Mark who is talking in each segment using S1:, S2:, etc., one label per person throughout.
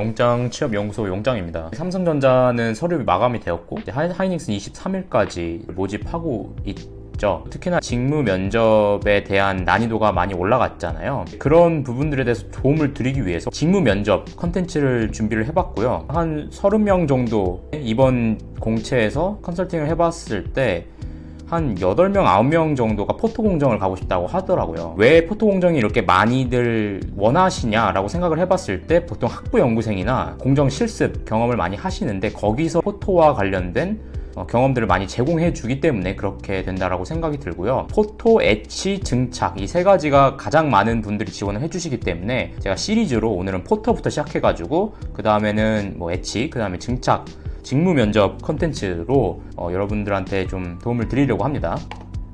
S1: 용장 취업연구소 용장입니다. 삼성전자는 서류비 마감이 되었고 하이닉스는 23일까지 모집하고 있죠. 특히나 직무 면접에 대한 난이도가 많이 올라갔잖아요. 그런 부분들에 대해서 도움을 드리기 위해서 직무 면접 컨텐츠를 준비를 해봤고요. 한 30명 정도 이번 공채에서 컨설팅을 해봤을 때 한 8명, 9명 정도가 포토 공정을 가고 싶다고 하더라고요. 왜 포토 공정이 이렇게 많이들 원하시냐라고 생각을 해봤을 때 보통 학부 연구생이나 공정 실습 경험을 많이 하시는데 거기서 포토와 관련된 경험들을 많이 제공해 주기 때문에 그렇게 된다라고 생각이 들고요. 포토, 엣치, 증착 이 세 가지가 가장 많은 분들이 지원을 해주시기 때문에 제가 시리즈로 오늘은 포토부터 시작해가지고 그 다음에는 뭐 엣치, 그 다음에 증착 직무 면접 컨텐츠로 여러분들한테 좀 도움을 드리려고 합니다.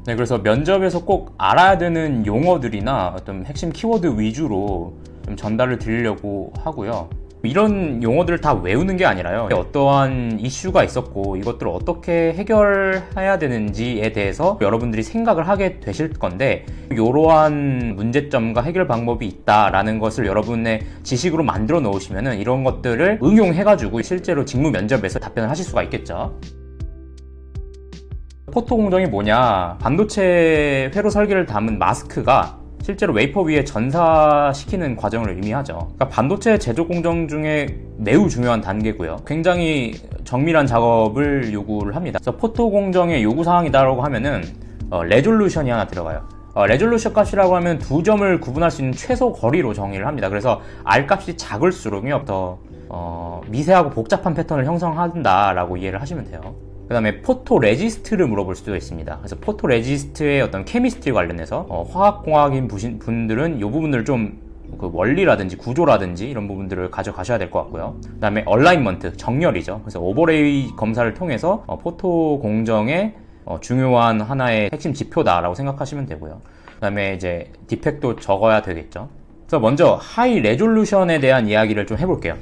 S1: 네, 그래서 면접에서 꼭 알아야 되는 용어들이나 어떤 핵심 키워드 위주로 좀 전달을 드리려고 하고요. 이런 용어들을 다 외우는 게 아니라요. 어떠한 이슈가 있었고 이것들을 어떻게 해결해야 되는지에 대해서 여러분들이 생각을 하게 되실 건데 이러한 문제점과 해결 방법이 있다라는 것을 여러분의 지식으로 만들어 놓으시면은 이런 것들을 응용해가지고 실제로 직무 면접에서 답변을 하실 수가 있겠죠. 포토 공정이 뭐냐? 반도체 회로 설계를 담은 마스크가 실제로 웨이퍼 위에 전사시키는 과정을 의미하죠. 그러니까 반도체 제조 공정 중에 매우 중요한 단계고요. 굉장히 정밀한 작업을 요구를 합니다. 그래서 포토 공정의 요구사항이다라고 하면은 레졸루션이 하나 들어가요. 레졸루션 값이라고 하면 두 점을 구분할 수 있는 최소 거리로 정의를 합니다. 그래서 R 값이 작을수록요 더 미세하고 복잡한 패턴을 형성한다라고 이해를 하시면 돼요. 그 다음에 포토 레지스트를 물어볼 수도 있습니다. 그래서 포토 레지스트의 어떤 케미스트리 관련해서 화학공학인 분들은 이 부분을 좀 그 원리라든지 구조라든지 이런 부분들을 가져가셔야 될 것 같고요. 그 다음에 얼라인먼트, 정렬이죠. 그래서 오버레이 검사를 통해서 포토 공정의 중요한 하나의 핵심 지표다라고 생각하시면 되고요. 그 다음에 이제 디펙도 적어야 되겠죠. 그래서 먼저 하이 레졸루션에 대한 이야기를 좀 해볼게요.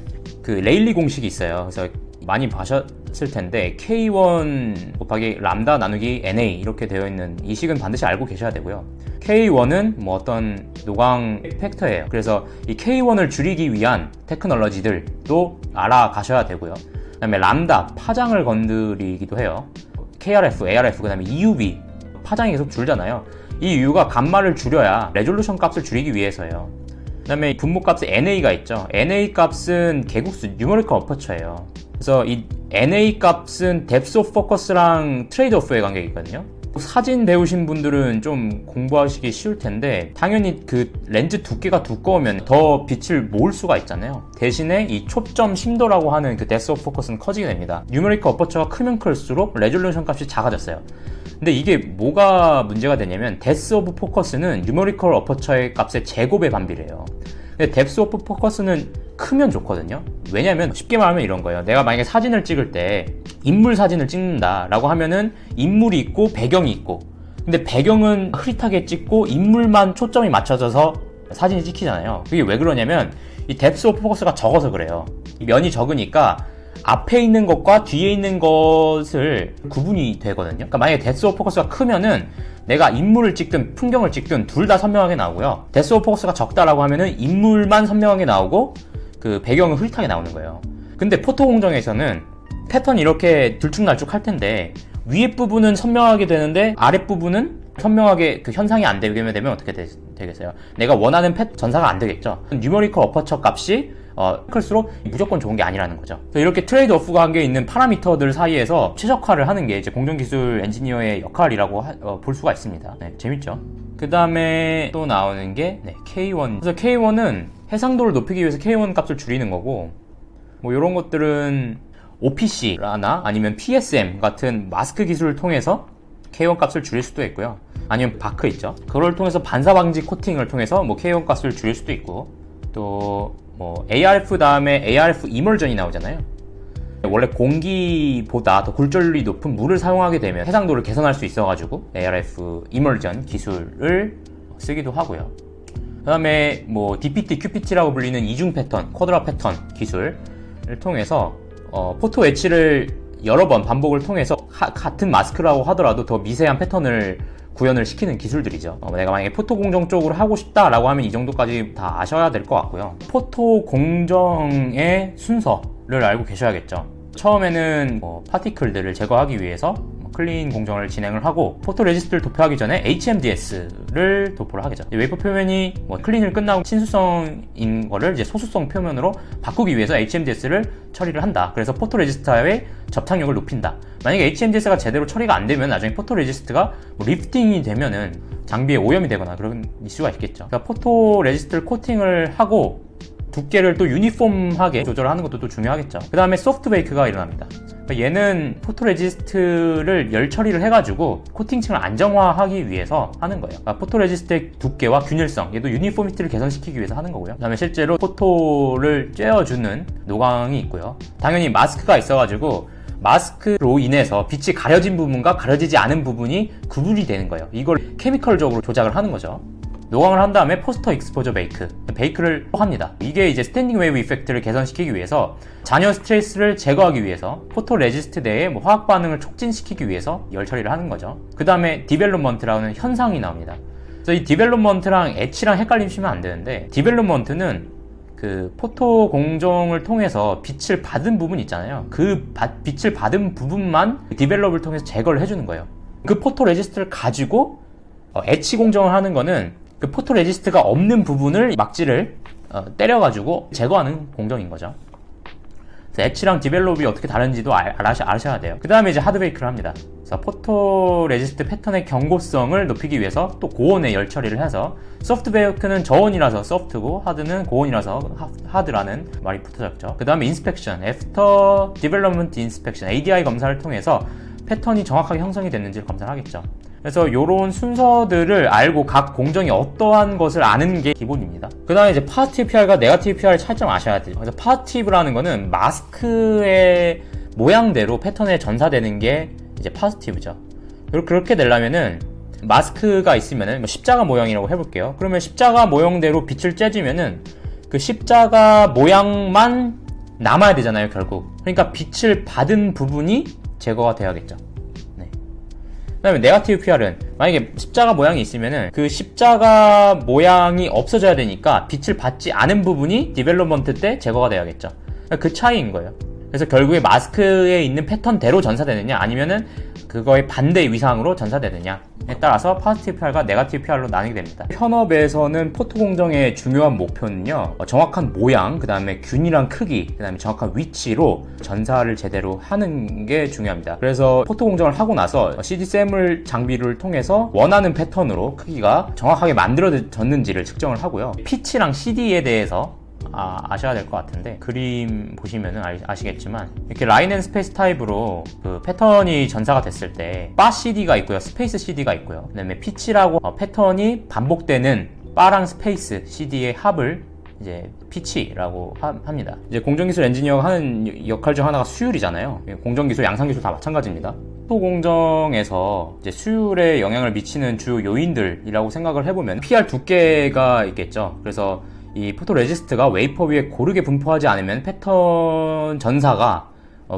S1: 그 레일리 공식이 있어요. 그래서 많이 보셨을 텐데 K1 곱하기 람다 나누기 NA 이렇게 되어 있는 이 식은 반드시 알고 계셔야 되고요. K1은 뭐 어떤 노광 팩터예요. 그래서 이 K1을 줄이기 위한 테크놀로지들도 알아가셔야 되고요. 그 다음에 람다 파장을 건드리기도 해요. KRF, ARF, 그 다음에 EUV 파장이 계속 줄잖아요. 이 이유가 감마를 줄여야 레졸루션 값을 줄이기 위해서예요. 그 다음에 분모값에 NA가 있죠. NA 값은 개국수 뉴머리컬 어퍼처예요. 그래서 이 NA 값은 뎁스 오브 포커스랑 트레이드 오프의 관계가 있거든요. 사진 배우신 분들은 좀 공부하시기 쉬울 텐데 당연히 그 렌즈 두께가 두꺼우면 더 빛을 모을 수가 있잖아요. 대신에 이 초점 심도라고 하는 그 뎁스 오브 포커스는 커지게 됩니다. 뉴머리컬 어퍼처가 크면 클수록 레졸루션 값이 작아졌어요. 근데 이게 뭐가 문제가 되냐면 뎁스 오브 포커스는 뉴머리컬 어퍼처의 값의 제곱에 반비례해요. 근데 뎁스 오브 포커스는 크면 좋거든요. 왜냐면 쉽게 말하면 이런 거예요. 내가 만약에 사진을 찍을 때 인물 사진을 찍는다 라고 하면은 인물이 있고 배경이 있고 근데 배경은 흐릿하게 찍고 인물만 초점이 맞춰져서 사진이 찍히잖아요. 그게 왜 그러냐면 이 뎁스 오브 포커스가 적어서 그래요. 면이 적으니까 앞에 있는 것과 뒤에 있는 것을 구분이 되거든요. 그러니까 만약에 뎁스 오브 포커스가 크면은 내가 인물을 찍든 풍경을 찍든 둘 다 선명하게 나오고요. 뎁스 오브 포커스가 적다라고 하면은 인물만 선명하게 나오고 그 배경은 흐릿하게 나오는 거예요. 근데 포토 공정에서는 패턴이 이렇게 들쭉날쭉 할 텐데 위에 부분은 선명하게 되는데 아랫 부분은 선명하게 그 현상이 안 되게 되면 어떻게 되겠어요? 내가 원하는 전사가 안 되겠죠. 뉴머리컬 어퍼처 값이 클수록 무조건 좋은 게 아니라는 거죠. 이렇게 트레이드 오프 관계에 있는 파라미터들 사이에서 최적화를 하는 게 이제 공정기술 엔지니어의 역할이라고 볼 수가 있습니다. 네, 재밌죠? 그 다음에 또 나오는 게 K1. 그래서 K1은 해상도를 높이기 위해서 K1 값을 줄이는 거고 뭐 이런 것들은 OPC나 아니면 PSM 같은 마스크 기술을 통해서 K1 값을 줄일 수도 있고요. 아니면 바크 있죠. 그걸 통해서 반사 방지 코팅을 통해서 뭐 K1 값을 줄일 수도 있고 또 뭐 ARF 다음에 ARF 이멀전이 나오잖아요. 원래 공기보다 더 굴절률이 높은 물을 사용하게 되면 해상도를 개선할 수 있어가지고 ARF 이멀전 기술을 쓰기도 하고요. 그 다음에 뭐 DPT, QPT라고 불리는 이중 패턴, 쿼드라 패턴 기술을 통해서 포토 엣치를 여러 번 반복을 통해서 같은 마스크라고 하더라도 더 미세한 패턴을 구현을 시키는 기술들이죠. 내가 만약에 포토 공정 쪽으로 하고 싶다라고 하면 이 정도까지 다 아셔야 될 것 같고요. 포토 공정의 순서를 알고 계셔야겠죠. 처음에는 파티클들을 제거하기 위해서 클린 공정을 진행을 하고 포토레지스트를 도포하기 전에 HMDS를 도포를 하겠죠. 웨이퍼 표면이 클린을 끝나고 친수성인 거를 이제 소수성 표면으로 바꾸기 위해서 HMDS를 처리를 한다. 그래서 포토레지스트의 접착력을 높인다. 만약에 HMDS가 제대로 처리가 안 되면 나중에 포토레지스트가 리프팅이 되면은 장비에 오염이 되거나 그런 이슈가 있겠죠. 그러니까 포토레지스트를 코팅을 하고 두께를 또 유니폼하게 조절하는 것도 또 중요하겠죠. 그 다음에 소프트 베이크가 일어납니다. 그러니까 얘는 포토레지스트를 열 처리를 해가지고 코팅층을 안정화하기 위해서 하는 거예요. 그러니까 포토레지스트의 두께와 균일성, 얘도 유니포미티를 개선시키기 위해서 하는 거고요. 그 다음에 실제로 포토를 쬐어주는 노광이 있고요. 당연히 마스크가 있어가지고 마스크로 인해서 빛이 가려진 부분과 가려지지 않은 부분이 구분이 되는 거예요. 이걸 케미컬적으로 조작을 하는 거죠. 노광을 한 다음에 포스터 익스포저 베이크를 합니다. 이게 이제 스탠딩 웨이브 이펙트를 개선시키기 위해서 잔여 스트레스를 제거하기 위해서 포토 레지스트 내에 화학 반응을 촉진시키기 위해서 열 처리를 하는 거죠. 그 다음에 디벨롭먼트라는 현상이 나옵니다. 그래서 이 디벨롭먼트랑 엣치랑 헷갈리시면 안 되는데, 디벨롭먼트는 그 포토 공정을 통해서 빛을 받은 부분 있잖아요. 그 빛을 받은 부분만 디벨롭을 통해서 제거를 해주는 거예요. 그 포토 레지스트를 가지고 엣치 공정을 하는 거는 그 포토 레지스트가 없는 부분을 막지를 때려가지고 제거하는 공정인 거죠. 그래서 엣치랑 디벨롭이 어떻게 다른지도 아셔야 돼요. 그 다음에 이제 하드 베이크를 합니다. 그래서 포토 레지스트 패턴의 경고성을 높이기 위해서 또 고온에 열 처리를 해서, 소프트 베이크는 저온이라서 소프트고 하드는 고온이라서 하드라는 말이 붙어졌죠. 그 다음에 인스펙션, 애프터 디벨롭먼트 인스펙션, ADI 검사를 통해서 패턴이 정확하게 형성이 됐는지를 검사를 하겠죠. 그래서 이런 순서들을 알고 각 공정이 어떠한 것을 아는 게 기본입니다. 그 다음에 이제 파지티브 PR과 네거티브 PR을 차이점 아셔야 돼요. 그래서 파지티브라는 거는 마스크의 모양대로 패턴에 전사되는 게 이제 파지티브죠. 그리고 그렇게 되려면은 마스크가 있으면은 십자가 모양이라고 해볼게요. 그러면 십자가 모형대로 빛을 쬐주면은 그 십자가 모양만 남아야 되잖아요, 결국. 그러니까 빛을 받은 부분이 제거가 돼야겠죠. 그 다음에 네거티브 PR은 만약에 십자가 모양이 있으면은 그 십자가 모양이 없어져야 되니까 빛을 받지 않은 부분이 디벨롭먼트 때 제거가 돼야겠죠. 그 차이인 거예요. 그래서 결국에 마스크에 있는 패턴대로 전사되느냐 아니면은 그거의 반대 위상으로 전사되느냐에 따라서 파지티브 PR과 네거티브 PR로 나뉘게 됩니다. 현업에서는 포토 공정의 중요한 목표는요, 정확한 모양, 그 다음에 균일한 크기, 그 다음에 정확한 위치로 전사를 제대로 하는 게 중요합니다. 그래서 포토 공정을 하고 나서 CD-SEM을 장비를 통해서 원하는 패턴으로 크기가 정확하게 만들어졌는지를 측정을 하고요. 피치랑 CD에 대해서 아셔야 될 것 같은데, 그림 보시면은 아시겠지만 이렇게 라인 앤 스페이스 타입으로 그 패턴이 전사가 됐을 때 바 CD가 있고요, 스페이스 CD가 있고요. 그 다음에 피치라고 패턴이 반복되는 바랑 스페이스 CD의 합을 이제 피치라고 합니다. 이제 공정기술 엔지니어가 하는 역할 중 하나가 수율이잖아요. 공정기술, 양산기술 다 마찬가지입니다. 포토 공정에서 이제 수율에 영향을 미치는 주요 요인들이라고 생각을 해보면 PR 두께가 있겠죠. 그래서 이 포토 레지스트가 웨이퍼 위에 고르게 분포하지 않으면 패턴 전사가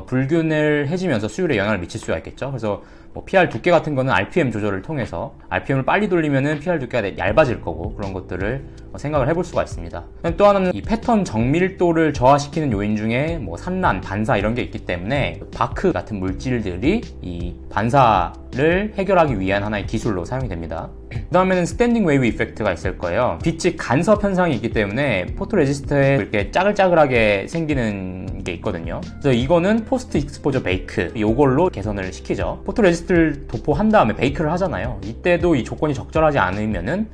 S1: 불균일해지면서 수율에 영향을 미칠 수가 있겠죠. 그래서 PR 두께 같은 거는 RPM 조절을 통해서 RPM을 빨리 돌리면은 PR 두께가 얇아질 거고, 그런 것들을 생각을 해볼 수가 있습니다. 또 하나는 이 패턴 정밀도를 저하시키는 요인 중에 산란, 반사 이런 게 있기 때문에 바크 같은 물질들이 이 반사를 해결하기 위한 하나의 기술로 사용이 됩니다. 그 다음에는 스탠딩 웨이브 이펙트가 있을 거예요. 빛이 간섭 현상이 있기 때문에 포토 레지스트에 이렇게 짜글짜글하게 생기는 게 있거든요. 그래서 이거는 포스트 익스포저 베이크, 이걸로 개선을 시키죠. 포토 레지스트를 도포한 다음에 베이크를 하잖아요. 이때도 이 조건이 적절하지 않으면은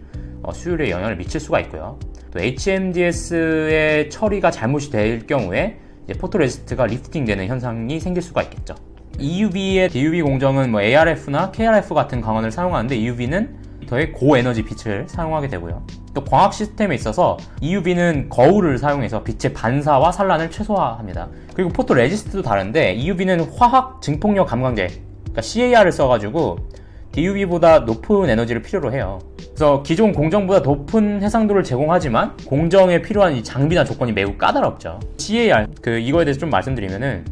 S1: 수율에 영향을 미칠 수가 있고요. 또 HMDS의 처리가 잘못이 될 경우에 이제 포토 레지스트가 리프팅 되는 현상이 생길 수가 있겠죠. EUV의 DUV 공정은 ARF나 KRF 같은 광원을 사용하는데, EUV는 더의 고에너지 빛을 사용하게 되고요. 또 광학 시스템에 있어서 EUV는 거울을 사용해서 빛의 반사와 산란을 최소화합니다. 그리고 포토 레지스트도 다른데, EUV는 화학 증폭력 감광제, 그러니까 CAR을 써가지고 DUV보다 높은 에너지를 필요로 해요. 그래서 기존 공정보다 높은 해상도를 제공하지만 공정에 필요한 이 장비나 조건이 매우 까다롭죠. CAR, 이거에 대해서 좀 말씀드리면은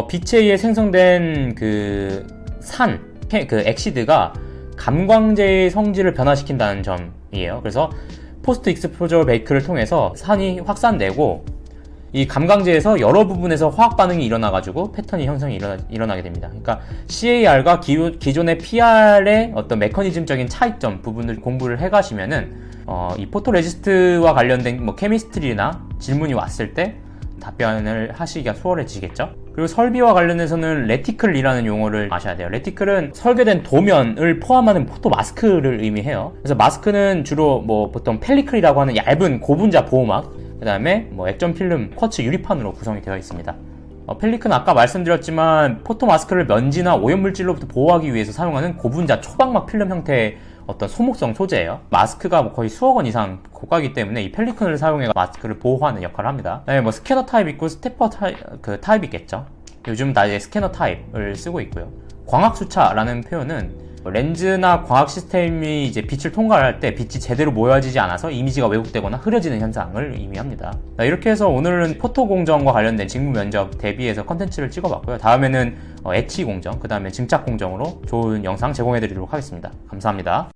S1: 빛에 의해 생성된 그 엑시드가 감광제의 성질을 변화시킨다는 점이에요. 그래서 포스트 익스포저 베이크를 통해서 산이 확산되고 이 감광제에서 여러 부분에서 화학 반응이 일어나가지고 패턴이 형성이 일어나게 됩니다. 그러니까 CAR과 기존의 PR의 어떤 메커니즘적인 차이점 부분을 공부를 해가시면은 이 포토레지스트와 관련된 뭐 케미스트리나 질문이 왔을 때 답변을 하시기가 수월해지겠죠. 그리고 설비와 관련해서는 레티클이라는 용어를 아셔야 돼요. 레티클은 설계된 도면을 포함하는 포토 마스크를 의미해요. 그래서 마스크는 주로 뭐 보통 펠리클이라고 하는 얇은 고분자 보호막, 그 다음에 뭐 액정 필름, 쿼츠 유리판으로 구성이 되어 있습니다. 펠리클은 아까 말씀드렸지만 포토 마스크를 먼지나 오염물질로부터 보호하기 위해서 사용하는 고분자 초박막 필름 형태의 어떤 소목성 소재예요. 마스크가 거의 수억 원 이상 고가이기 때문에 이 펠리컨을 사용해 마스크를 보호하는 역할을 합니다. 네, 뭐 스캐너 타입 있고 스테퍼 타입 있겠죠. 요즘 다 이제 스캐너 타입을 쓰고 있고요. 광학 수차라는 표현은 렌즈나 광학 시스템이 이제 빛을 통과할 때 빛이 제대로 모여지지 않아서 이미지가 왜곡되거나 흐려지는 현상을 의미합니다. 이렇게 해서 오늘은 포토 공정과 관련된 직무 면접 대비해서 컨텐츠를 찍어봤고요. 다음에는 엣지 공정, 그 다음에 증착 공정으로 좋은 영상 제공해드리도록 하겠습니다. 감사합니다.